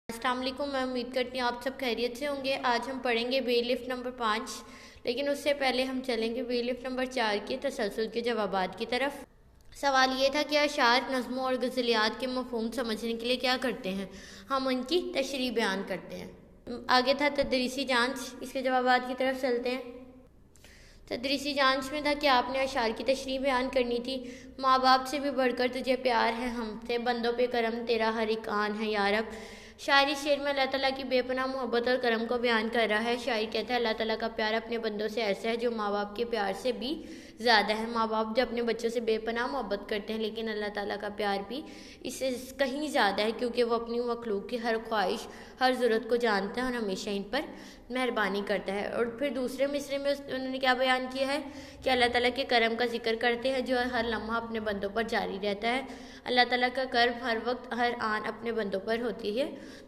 अस्सलाम वालेकुम। मैं उम्मीद करती हूँ आप सब खैरियत से होंगे। आज हम पढ़ेंगे बेलिफ्ट नंबर 5, लेकिन उससे पहले हम चलेंगे बेलिफ्ट नंबर 4 के तसलसल के जवाबात की तरफ। सवाल ये था कि अशार, नज़्मों और गज़लियात के मफ़हूम समझने के लिए क्या करते हैं? हम उनकी तशरीह बयान करते हैं। आगे था तदरीसी जांच, इसके जवाबात की तरफ चलते हैं। तदरीसी जांच में था कि आपने अशार की तशरीह बयान करनी थी। माँ बाप से भी बढ़कर तुझे प्यार है हमसे, बंदों पे करम तेरा हर एक आन है या रब। शायरी शेर में अल्लाह ताला की बेपनाह मोहब्बत और करम को बयान कर रहा है। शायर कहता है अल्लाह ताला का प्यार अपने बंदों से ऐसा है जो माँ बाप के प्यार से भी ज़्यादा है। माँ बाप जो अपने बच्चों से बेपनाह मोहब्बत करते हैं, लेकिन अल्लाह ताला का प्यार भी इससे कहीं ज़्यादा है, क्योंकि वो अपनी मखलूक की हर ख्वाहिश, हर ज़रूरत को जानता है और हमेशा इन पर मेहरबानी करता है। और फिर दूसरे मिसरे में उन्होंने क्या बयान किया है कि अल्लाह ताला के करम का जिक्र करते हैं जो हर लम्हा अपने बंदों पर जारी रहता है। अल्लाह ताला का करम हर वक्त हर आन अपने बंदों पर होती है,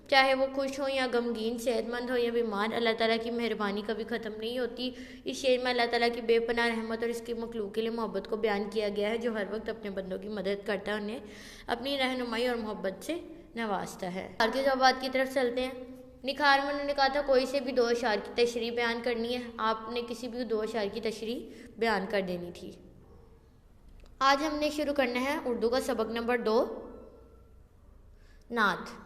चाहे वो खुश हो या गमगीन, सेहतमंद हो या बीमार। अल्लाह ताला की मेहरबानी कभी ख़त्म नहीं होती। इस शेर में अल्लाह ताला की बेपनाह रहमत और इसकी मखलूक के लिए मोहब्बत को बयान किया गया है, जो हर वक्त अपने बंदों की मदद करता है, उन्हें अपनी रहनुमाई और मोहब्बत से नवाजता है। आगे जवाबात की तरफ चलते हैं। निखार में उन्होंने कहा था कोई से भी दो अशार की तशरीह बयान करनी है। आपने किसी भी दो अशार की तशरीह बयान कर देनी थी। आज हमने शुरू करना है उर्दू का सबक नंबर 2, नात।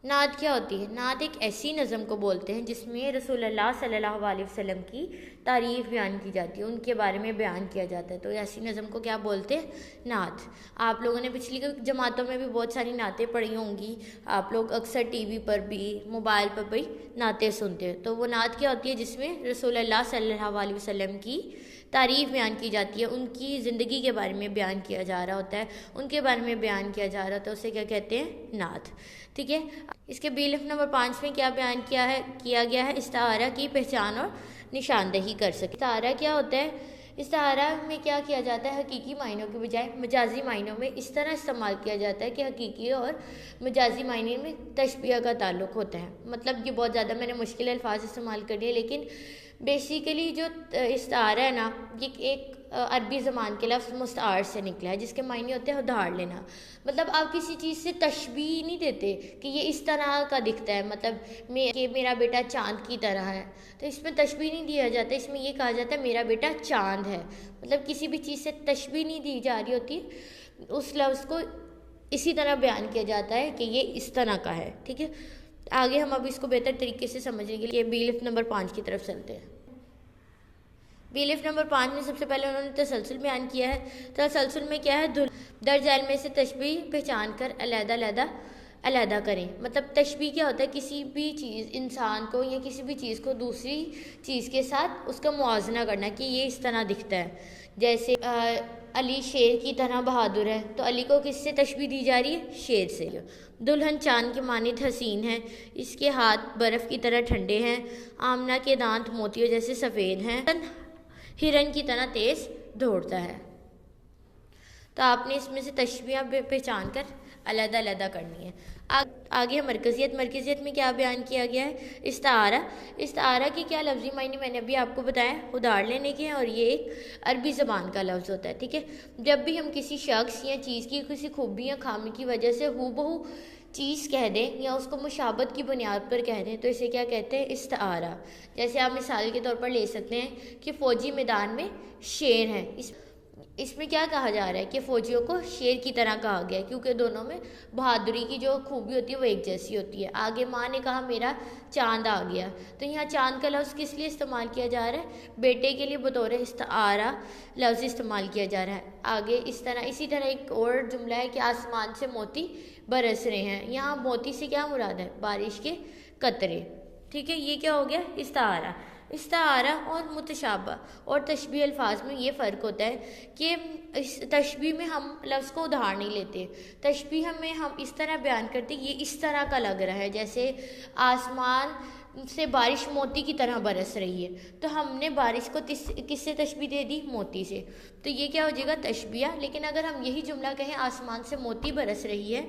नात क्या होती है? नात एक ऐसी नज़म को बोलते हैं जिसमें रसूलुल्लाह सल्लल्लाहु अलैहि वसल्लम की तारीफ़ बयान की जाती है, उनके बारे में बयान किया जाता है। तो ऐसी नज़म को क्या बोलते हैं? नात। आप लोगों ने पिछली जमातों में भी बहुत सारी नातें पढ़ी होंगी। आप लोग अक्सर टीवी पर भी, मोबाइल पर भी नातें सुनते हैं। तो वो नात क्या होती है? जिसमें रसूलुल्लाह सल्लल्लाहु अलैहि वसल्लम की तारीफ़ बयान की जाती है, उनकी ज़िंदगी के बारे में बयान किया जा रहा होता है, उनके बारे में बयान किया जा रहा होता है, उसे क्या कहते हैं? नात। ठीक है। इसके बेलिफ्ट नंबर 5 में क्या बयान किया गया है? इस्तारा की पहचान और निशानदही कर सके। इस्तारा क्या होता है? इस्तारा में क्या किया जाता है? हकीकी मायनों के बजाय मजाजी मायनों में इस तरह इस्तेमाल किया जाता है कि हकीकी और मजाजी मायने में तशबीह का ताल्लुक़ होता है। मतलब ये बहुत ज़्यादा मैंने मुश्किल अल्फाज इस्तेमाल कर लिए, लेकिन बेसिकली जो इस्तारा है ना, ये एक अरबी ज़बान के लफ्ज़ मुस्तार से निकला है, जिसके मायने होते हैं उधार लेना। मतलब आप किसी चीज़ से तशबीह नहीं देते कि ये इस तरह का दिखता है, मतलब कि मेरा बेटा चाँद की तरह है, तो इसमें तशबीह नहीं दिया जाता। इसमें ये कहा जाता है मेरा बेटा चाँद है। मतलब किसी भी चीज़ से तशबीह नहीं दी जा रही होती, उस लफ्ज़ को इसी तरह बयान किया जाता है कि ये इस तरह का है। ठीक है। आगे हम अब इसको बेहतर तरीके से समझने के लिए बेलिफ्ट नंबर 5 की तरफ चलते हैं। बेलिफ्ट नंबर 5 में सबसे पहले उन्होंने तसलसल बयान किया है। तसलसल में क्या है? दर्ज झैल में से तशबीह पहचान कर अलहदा करें। मतलब तशबीह क्या होता है? किसी भी चीज़, इंसान को या किसी भी चीज़ को दूसरी चीज़ के साथ उसका मुआवजना करना कि ये इस तरह दिखता है। जैसे अली शेर की तरह बहादुर है, तो अली को किससे तशबीह दी जा रही है? शेर से। दुल्हन चांद के मानित हसीन है, इसके हाथ बर्फ़ की तरह ठंडे हैं। आमना के दांत मोतियों जैसे सफ़ेद हैं, हिरन की तरह तेज़ दौड़ता है। तो आपने इसमें से तशबीह पहचान कर अलग करनी है। आगे है मरकज़ियत। मरकज़ियत में क्या बयान किया गया है? इस्तारा। इस्तारा के क्या लफ्ज़ी मायने मैंने अभी आपको बताया, उधार लेने के हैं, और ये एक अरबी ज़बान का लफ्ज़ होता है। ठीक है। जब भी हम किसी शख्स या चीज़ की किसी खूबी या खामी की वजह से हूबहू चीज़ कह दें या उसको मुशाबत की बुनियाद पर कह दें, तो इसे क्या कहते हैं? इस्तारा। जैसे आप मिसाल के तौर पर ले सकते हैं कि फ़ौजी मैदान में शेर हैं। इसमें क्या कहा जा रहा है कि फ़ौजियों को शेर की तरह कहा गया है, क्योंकि दोनों में बहादुरी की जो खूबी होती है वो एक जैसी होती है। आगे माँ ने कहा मेरा चांद आ गया, तो यहाँ चांद का लफ्ज़ किस लिए इस्तेमाल किया जा रहा है? बेटे के लिए बतौर इस्तारा लफ्ज़ इस्तेमाल किया जा रहा है। आगे इसी तरह एक और जुमला है कि आसमान से मोती बरस रहे हैं। यहाँ मोती से क्या मुराद है? बारिश के कतरे। ठीक है। ये क्या हो गया? इस्तारा। इस्तारा और मुतशाबा और तशबीह अल्फाज में ये फ़र्क होता है कि इस तशबीह में हम लफ्ज़ को उधार नहीं लेते। तशबीह में हम इस तरह बयान करते ये इस तरह का लग रहा है, जैसे आसमान से बारिश मोती की तरह बरस रही है, तो हमने बारिश को किससे तशबीह दे दी? मोती से। तो ये क्या हो जाएगा? तशबीह। लेकिन अगर हम यही जुमला कहें आसमान से मोती बरस रही है,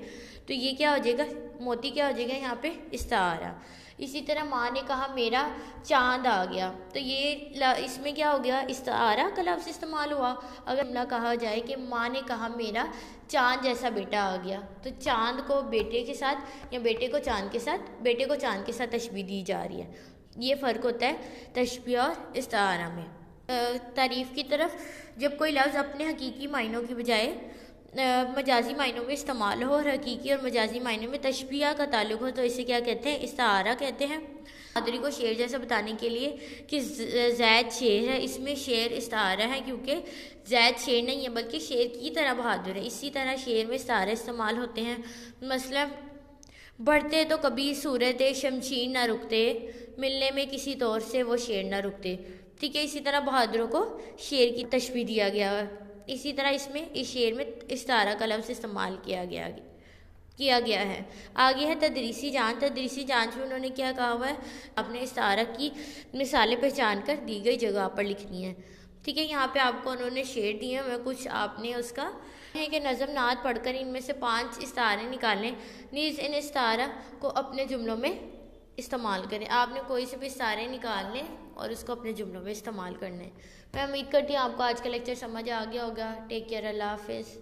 तो ये क्या हो जाएगा? मोती क्या हो जाएगा यहाँ पे? इस्तारा। اسی طرح ماں نے کہا میرا چاند آ گیا، تو یہ اس میں کیا ہو گیا، استعارہ کا لفظ استعمال ہوا۔ اگر جملہ کہا جائے کہ ماں نے کہا میرا چاند جیسا بیٹا آ گیا، تو چاند کو بیٹے کے ساتھ یا بیٹے کو چاند کے ساتھ تشبیہ دی جا رہی ہے۔ یہ فرق ہوتا ہے تشبیہ اور استعارہ میں۔ تعریف کی طرف جب کوئی لفظ اپنے حقیقی معنوں کی بجائے مجازی معنوں میں استعمال ہو اور حقیقی اور مجازی معنوں میں تشبیہ کا تعلق ہو تو اسے کیا کہتے ہیں، استعارہ کہتے ہیں۔ بہادری کو شعر جیسا بتانے کے لیے کہ زید شعر ہے، اس میں شعر استعارہ ہے کیونکہ زید شعر نہیں ہے بلکہ شعر کی طرح بہادر ہے۔ اسی طرح شعر میں استعارے استعمال ہوتے ہیں، مثلا بڑھتے تو کبھی صورت شمشیر نہ رکتے، ملنے میں کسی طور سے وہ شعر نہ رکتے، ٹھیک ہے۔ اسی طرح بہادروں کو شعر کی تشبیہ دیا گیا ہے۔ اسی طرح اس شعر میں استعارہ کا لفظ استعمال کیا گیا ہے۔ آگے ہے تدریسی جانچ۔ تدریسی جانچ میں انہوں نے کیا کہا ہوا ہے، اپنے استعارہ کی مثالیں پہچان کر دی گئی جگہ پر لکھنی ہے، ٹھیک ہے۔ یہاں پہ آپ کو انہوں نے شعر دیے ہیں، میں کچھ آپ نے اس کا ہے کہ نظم نعت پڑھ کر ان میں سے 5 استعارے نکالیں، نیز ان استعارہ کو اپنے جملوں میں استعمال کریں۔ آپ نے کوئی سے بھی استعارے نکالنے اور اس کو اپنے جملوں میں استعمال کرنے۔ میں امید کرتی ہوں آپ کو آج کا لیکچر سمجھ آ گیا ہوگا۔ ٹیک کیئر، اللہ حافظ۔